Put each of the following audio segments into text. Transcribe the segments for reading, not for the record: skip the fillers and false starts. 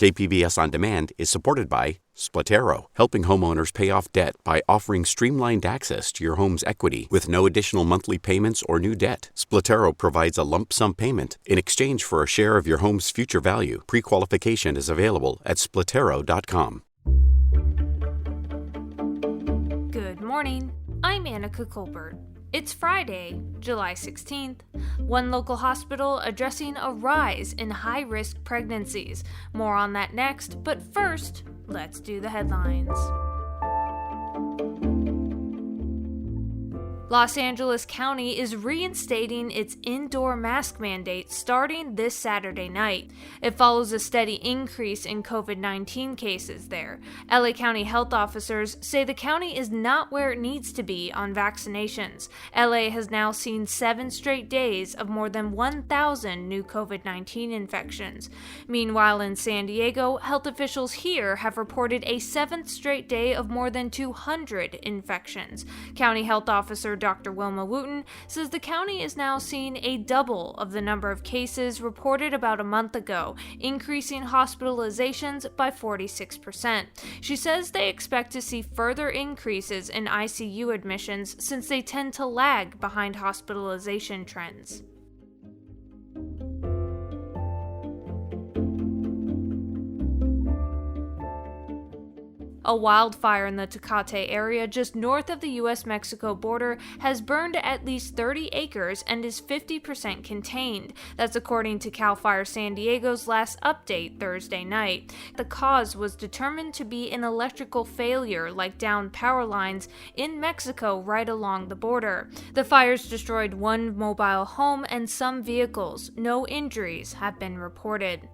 KPBS On Demand is supported by Splatero, helping homeowners pay off debt by offering streamlined access to your home's equity with no additional monthly payments or new debt. Splatero provides a lump sum payment in exchange for a share of your home's future value. Pre-qualification is available at splatero.com. Good morning. I'm Annika Colbert. It's Friday, July 16th. One local hospital addressing a rise in high-risk pregnancies. More on that next, but first, let's do the headlines. Los Angeles County is reinstating its indoor mask mandate starting this Saturday night. It follows a steady increase in COVID-19 cases there. LA County health officers say the county is not where it needs to be on vaccinations. LA has now seen 7 straight days of more than 1,000 new COVID-19 infections. Meanwhile, in San Diego, health officials here have reported a 7th straight day of more than 200 infections. County health officer Dr. Wilma Wooten says the county is now seeing a double of the number of cases reported about a month ago, increasing hospitalizations by 46%. She says they expect to see further increases in ICU admissions since they tend to lag behind hospitalization trends. A wildfire in the Tecate area just north of the U.S.-Mexico border has burned at least 30 acres and is 50% contained. That's according to CAL FIRE San Diego's last update Thursday night. The cause was determined to be an electrical failure like downed power lines in Mexico right along the border. The fires destroyed one mobile home and some vehicles. No injuries have been reported.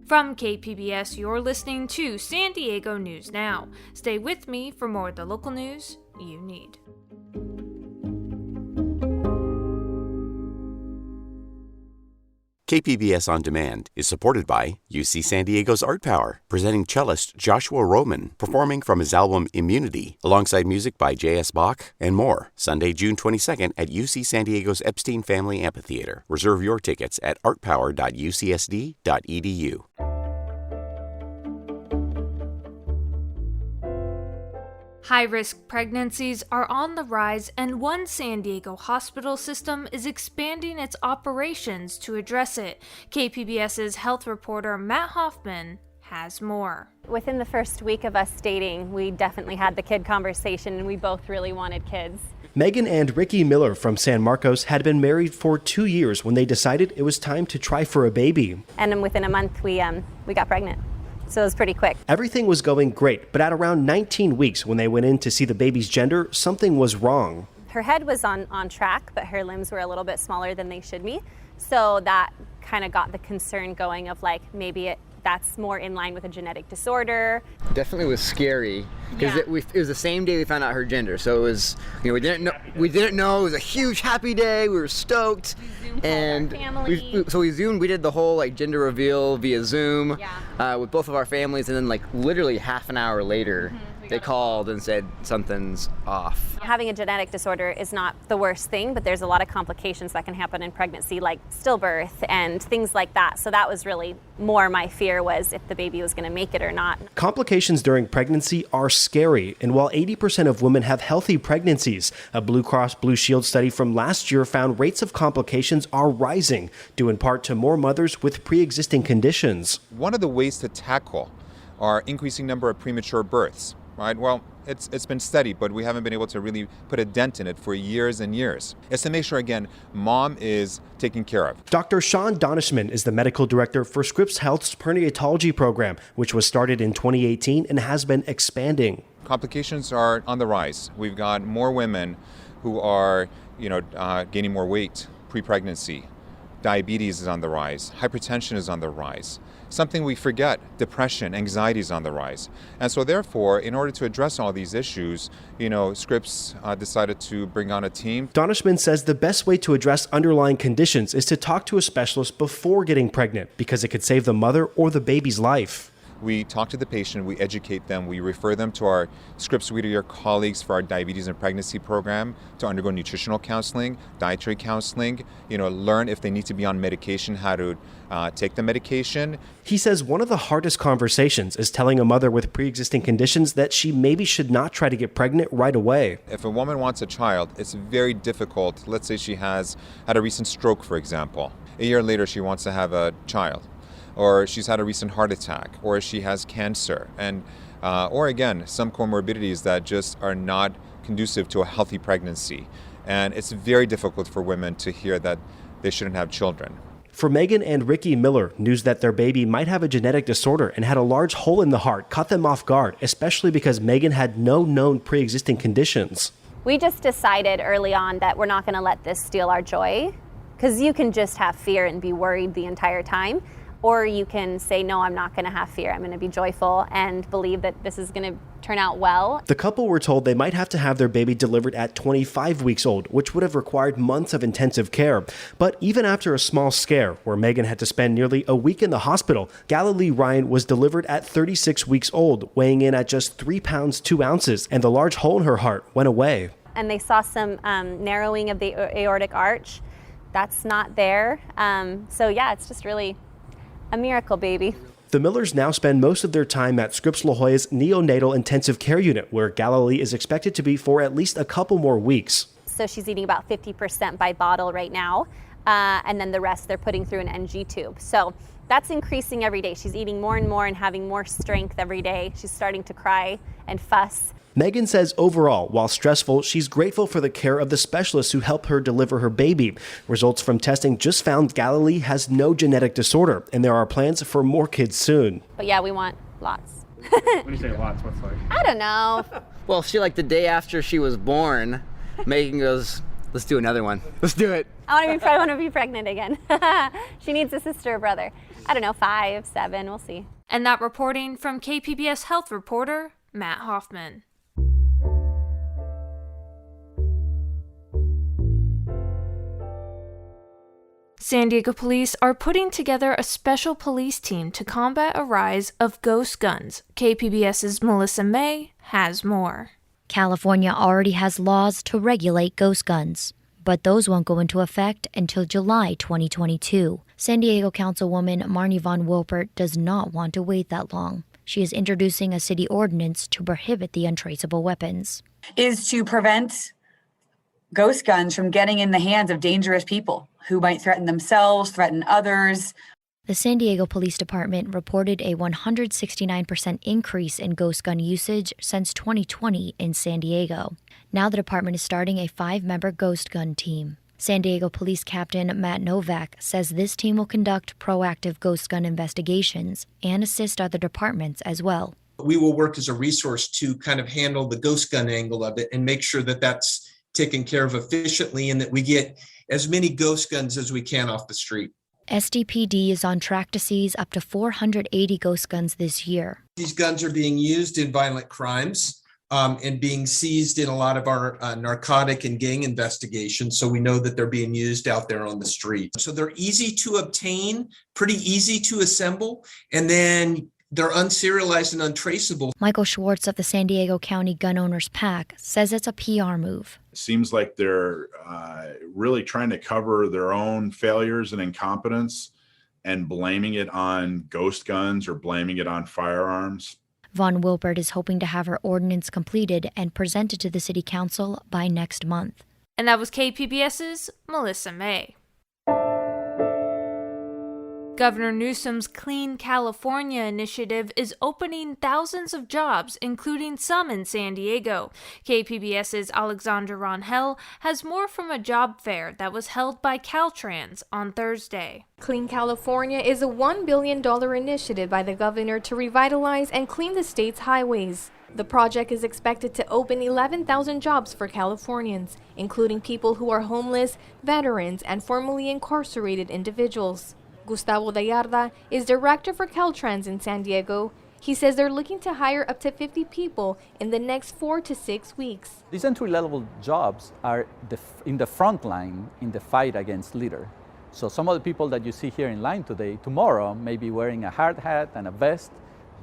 From KPBS, you're listening to San Diego News Now. Stay with me for more of the local news you need. KPBS On Demand is supported by UC San Diego's Art Power, presenting cellist Joshua Roman, performing from his album Immunity, alongside music by J.S. Bach and more. Sunday, June 22nd at UC San Diego's Epstein Family Amphitheater. Reserve your tickets at artpower.ucsd.edu. High-risk pregnancies are on the rise, and one San Diego hospital system is expanding its operations to address it. KPBS's health reporter Matt Hoffman has more. Within the first week of us dating, we definitely had the kid conversation, and we both really wanted kids. Megan and Ricky Miller from San Marcos had been married for 2 years when they decided it was time to try for a baby. And then within a month, we got pregnant. So it was pretty quick. Everything was going great, but at around 19 weeks when they went in to see the baby's gender, something was wrong. Her head was on track, but her limbs were a little bit smaller than they should be. So that kind of got the concern going of like maybe that's more in line with a genetic disorder. Definitely was scary because it was the same day we found out her gender. So it was, we didn't know. It was a huge happy day. We were stoked. And we Zoomed. We did the whole gender reveal via Zoom with both of our families, and then literally half an hour later, they called and said something's off. Having a genetic disorder is not the worst thing, but there's a lot of complications that can happen in pregnancy, like stillbirth and things like that. So that was really more my fear, was if the baby was going to make it or not. Complications during pregnancy are scary, and while 80% of women have healthy pregnancies, a Blue Cross Blue Shield study from last year found rates of complications are rising, due in part to more mothers with pre-existing conditions. One of the ways to tackle our increasing number of premature births, right? Well, it's been steady, but we haven't been able to really put a dent in it for years and years. It's to make sure, again, mom is taken care of. Dr. Sean Donishman is the medical director for Scripps Health's perinatalology program, which was started in 2018 and has been expanding. Complications are on the rise. We've got more women who are, gaining more weight pre-pregnancy. Diabetes is on the rise. Hypertension is on the rise. Something we forget, depression, anxiety is on the rise. And so therefore, in order to address all these issues, Scripps decided to bring on a team. Donishman says the best way to address underlying conditions is to talk to a specialist before getting pregnant, because it could save the mother or the baby's life. We talk to the patient, we educate them, we refer them to our Scripps Whittier colleagues for our diabetes and pregnancy program to undergo nutritional counseling, dietary counseling, learn if they need to be on medication, how to take the medication. He says one of the hardest conversations is telling a mother with pre-existing conditions that she maybe should not try to get pregnant right away. If a woman wants a child, it's very difficult. Let's say she has had a recent stroke, for example. A year later, she wants to have a child. Or she's had a recent heart attack, or she has cancer, and or again, some comorbidities that just are not conducive to a healthy pregnancy. And it's very difficult for women to hear that they shouldn't have children. For Megan and Ricky Miller, news that their baby might have a genetic disorder and had a large hole in the heart caught them off guard, especially because Megan had no known pre-existing conditions. We just decided early on that we're not going to let this steal our joy, because you can just have fear and be worried the entire time. Or you can say, no, I'm not going to have fear. I'm going to be joyful and believe that this is going to turn out well. The couple were told they might have to have their baby delivered at 25 weeks old, which would have required months of intensive care. But even after a small scare, where Megan had to spend nearly a week in the hospital, Galilee Ryan was delivered at 36 weeks old, weighing in at just 3 pounds 2 ounces, and the large hole in her heart went away. And they saw some narrowing of the aortic arch. That's not there. So yeah, it's just really a miracle baby. The Millers now spend most of their time at Scripps La Jolla's neonatal intensive care unit, where Galilee is expected to be for at least a couple more weeks. So she's eating about 50% by bottle right now, and then the rest they're putting through an NG tube. So that's increasing every day. She's eating more and more and having more strength every day. She's starting to cry and fuss. Megan says overall, while stressful, she's grateful for the care of the specialists who help her deliver her baby. Results from testing just found Galilee has no genetic disorder, and there are plans for more kids soon. But yeah, we want lots. When you say lots, what's like? I don't know. Well, she the day after she was born, Megan goes, let's do another one. Let's do it. I want to be pregnant again. She needs a sister or brother. I don't know, 5, 7, we'll see. And that reporting from KPBS health reporter Matt Hoffman. San Diego police are putting together a special police team to combat a rise of ghost guns. KPBS's Melissa May has more. California already has laws to regulate ghost guns, but those won't go into effect until July 2022. San Diego Councilwoman Marnie Von Wilpert does not want to wait that long. She is introducing a city ordinance to prohibit the untraceable weapons. Is to prevent ghost guns from getting in the hands of dangerous people who might threaten themselves, threaten others. The San Diego Police Department reported a 169% increase in ghost gun usage since 2020 in San Diego. Now the department is starting a 5-member ghost gun team. San Diego Police Captain Matt Novak says this team will conduct proactive ghost gun investigations and assist other departments as well. We will work as a resource to kind of handle the ghost gun angle of it and make sure that that's taken care of efficiently and that we get as many ghost guns as we can off the street. SDPD is on track to seize up to 480 ghost guns this year. These guns are being used in violent crimes and being seized in a lot of our narcotic and gang investigations. So we know that they're being used out there on the street. So they're easy to obtain, pretty easy to assemble, and then they're unserialized and untraceable. Michael Schwartz of the San Diego County Gun Owners PAC says it's a PR move. It seems like they're really trying to cover their own failures and incompetence and blaming it on ghost guns or blaming it on firearms. Von Wilpert is hoping to have her ordinance completed and presented to the City Council by next month. And that was KPBS's Melissa May. Governor Newsom's Clean California initiative is opening thousands of jobs, including some in San Diego. KPBS's Alexandra Rangel has more from a job fair that was held by Caltrans on Thursday. Clean California is a $1 billion initiative by the governor to revitalize and clean the state's highways. The project is expected to open 11,000 jobs for Californians, including people who are homeless, veterans, and formerly incarcerated individuals. Gustavo Dallarda is director for Caltrans in San Diego. He says they're looking to hire up to 50 people in the next 4 to 6 weeks. These entry-level jobs are in the front line in the fight against litter. So some of the people that you see here in line today, tomorrow may be wearing a hard hat and a vest,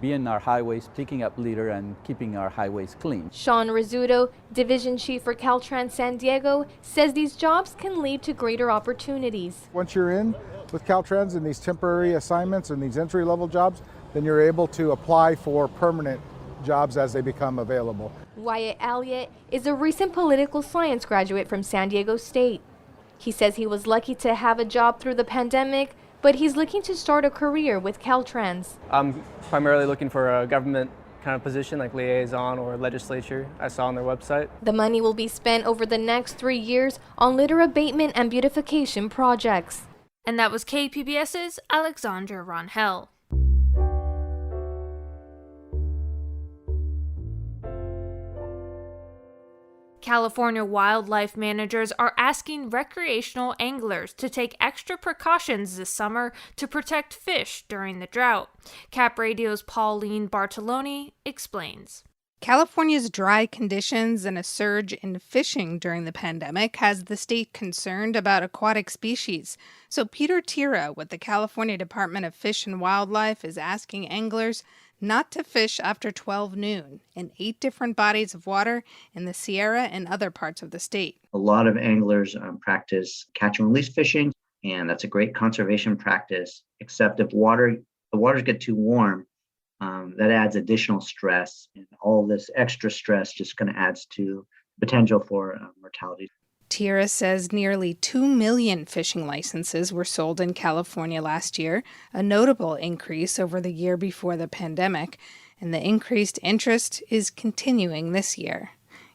being our highways, picking up litter, and keeping our highways clean. Sean Rizzuto, Division Chief for Caltrans San Diego, says these jobs can lead to greater opportunities. Once you're in with Caltrans in these temporary assignments and these entry-level jobs, then you're able to apply for permanent jobs as they become available. Wyatt Elliott is a recent political science graduate from San Diego State. He says he was lucky to have a job through the pandemic, but he's looking to start a career with Caltrans. I'm primarily looking for a government kind of position like liaison or legislature. I saw on their website. The money will be spent over the next 3 years on litter abatement and beautification projects. And that was KPBS's Alexandra Ronhell. California wildlife managers are asking recreational anglers to take extra precautions this summer to protect fish during the drought. Cap Radio's Pauline Bartoloni explains. California's dry conditions and a surge in fishing during the pandemic has the state concerned about aquatic species. So Peter Tira with the California Department of Fish and Wildlife is asking anglers not to fish after 12 noon in 8 different bodies of water in the Sierra and other parts of the state. A lot of anglers practice catch and release fishing, and that's a great conservation practice, except if the waters get too warm, that adds additional stress, and all this extra stress just kind of adds to potential for mortality. Tira says nearly 2 million fishing licenses were sold in California last year, a notable increase over the year before the pandemic, and the increased interest is continuing this year.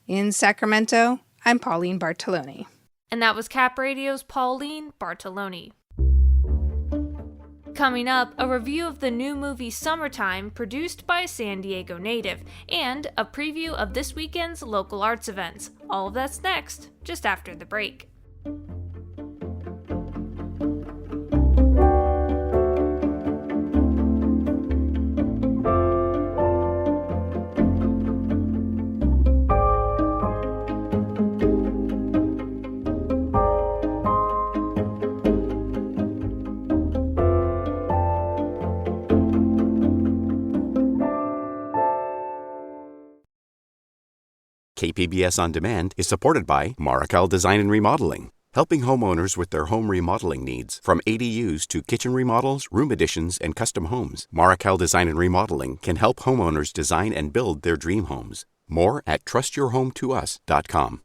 In Sacramento, I'm Pauline Bartoloni. And that was Cap Radio's Pauline Bartoloni. Coming up, a review of the new movie Summertime, produced by a San Diego native, and a preview of this weekend's local arts events. All of that's next, just after the break. KPBS On Demand is supported by Markel Design and Remodeling, helping homeowners with their home remodeling needs. From ADUs to kitchen remodels, room additions, and custom homes, Markel Design and Remodeling can help homeowners design and build their dream homes. More at trustyourhometous.com.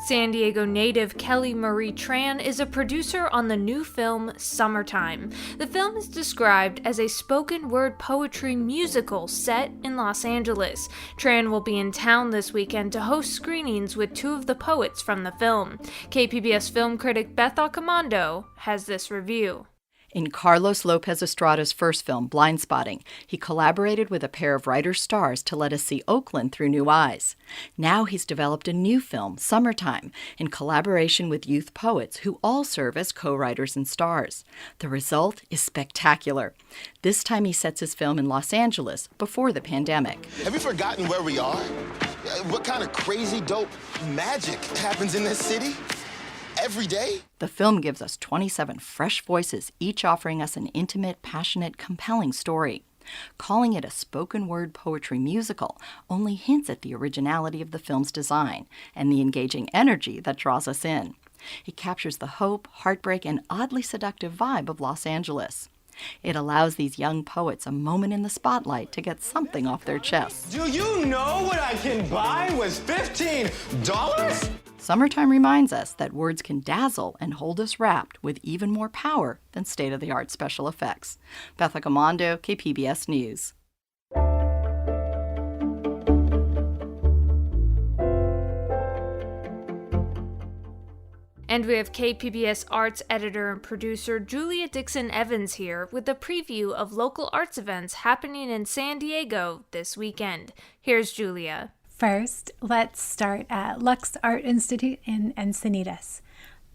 San Diego native Kelly Marie Tran is a producer on the new film Summertime. The film is described as a spoken word poetry musical set in Los Angeles. Tran will be in town this weekend to host screenings with 2 of the poets from the film. KPBS film critic Beth Accomando has this review. In Carlos Lopez Estrada's first film, Blindspotting, he collaborated with a pair of writer-stars to let us see Oakland through new eyes. Now he's developed a new film, Summertime, in collaboration with youth poets who all serve as co-writers and stars. The result is spectacular. This time he sets his film in Los Angeles before the pandemic. Have you forgotten where we are? What kind of crazy, dope magic happens in this city? Every day? The film gives us 27 fresh voices, each offering us an intimate, passionate, compelling story. Calling it a spoken word poetry musical only hints at the originality of the film's design and the engaging energy that draws us in. It captures the hope, heartbreak, and oddly seductive vibe of Los Angeles. It allows these young poets a moment in the spotlight to get something off their chests. Do you know what I can buy with $15? Summertime reminds us that words can dazzle and hold us wrapped with even more power than state-of-the-art special effects. Beth Accomando, KPBS News. And we have KPBS arts editor and producer Julia Dixon Evans here with a preview of local arts events happening in San Diego this weekend. Here's Julia. First, let's start at Lux Art Institute in Encinitas.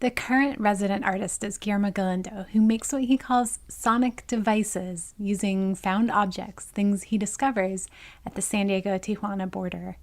The current resident artist is Guillermo Galindo, who makes what he calls sonic devices using found objects, things he discovers at the San Diego-Tijuana border.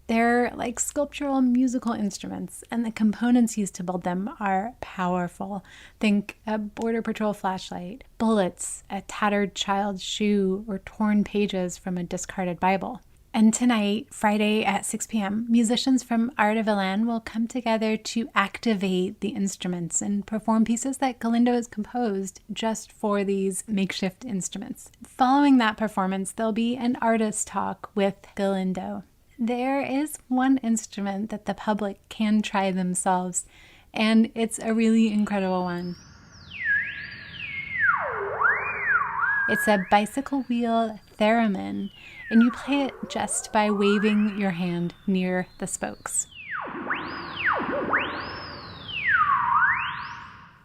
They're like sculptural musical instruments, and the components used to build them are powerful. Think a Border Patrol flashlight, bullets, a tattered child's shoe, or torn pages from a discarded Bible. And tonight, Friday at 6 p.m., musicians from Art of Villain will come together to activate the instruments and perform pieces that Galindo has composed just for these makeshift instruments. Following that performance, there'll be an artist talk with Galindo. There is one instrument that the public can try themselves, and it's a really incredible one. It's a bicycle wheel theremin, and you play it just by waving your hand near the spokes.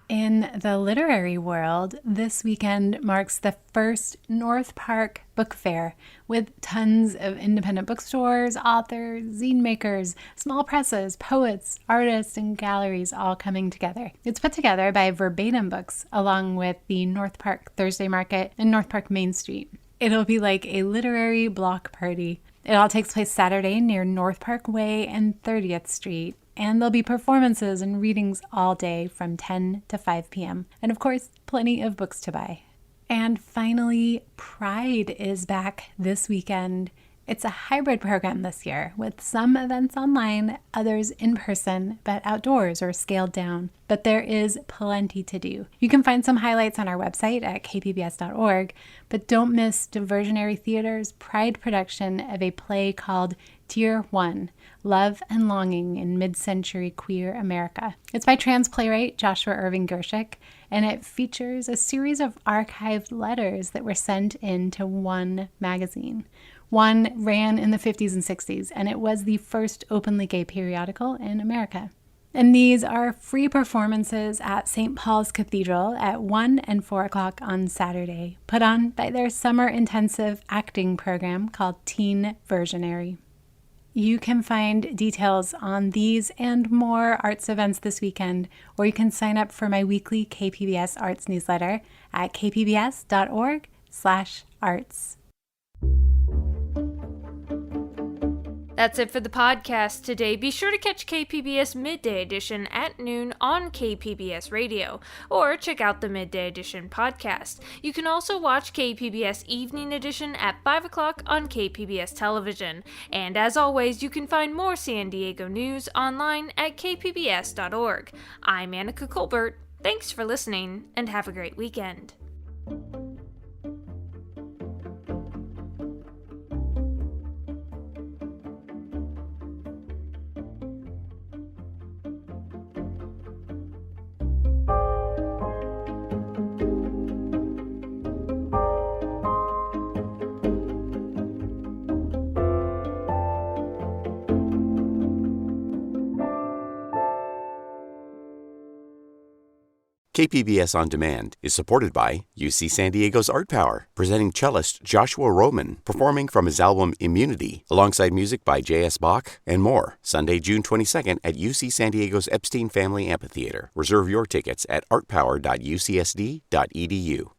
In the literary world, this weekend marks the first North Park Book Fair with tons of independent bookstores, authors, zine makers, small presses, poets, artists, and galleries all coming together. It's put together by Verbatim Books along with the North Park Thursday Market and North Park Main Street. It'll be like a literary block party. It all takes place Saturday near North Park Way and 30th Street. And there'll be performances and readings all day from 10 to 5 p.m. And of course, plenty of books to buy. And finally, Pride is back this weekend. It's a hybrid program this year with some events online, others in person, but outdoors or scaled down. But there is plenty to do. You can find some highlights on our website at kpbs.org, but don't miss Diversionary Theater's Pride production of a play called Tier 1, Love and Longing in Mid-Century Queer America. It's by trans playwright Joshua Irving Gershik, and it features a series of archived letters that were sent in to One magazine. One ran in the 50s and 60s, and it was the first openly gay periodical in America. And these are free performances at St. Paul's Cathedral at 1 and 4 o'clock on Saturday, put on by their summer intensive acting program called Teen Versionary. You can find details on these and more arts events this weekend, or you can sign up for my weekly KPBS Arts newsletter at kpbs.org/arts. That's it for the podcast today. Be sure to catch KPBS Midday Edition at noon on KPBS Radio, or check out the Midday Edition podcast. You can also watch KPBS Evening Edition at 5 o'clock on KPBS Television. And as always, you can find more San Diego news online at kpbs.org. I'm Annika Colbert. Thanks for listening, and have a great weekend. KPBS On Demand is supported by UC San Diego's Art Power, presenting cellist Joshua Roman, performing from his album Immunity, alongside music by J.S. Bach and more, Sunday, June 22nd at UC San Diego's Epstein Family Amphitheater. Reserve your tickets at artpower.ucsd.edu.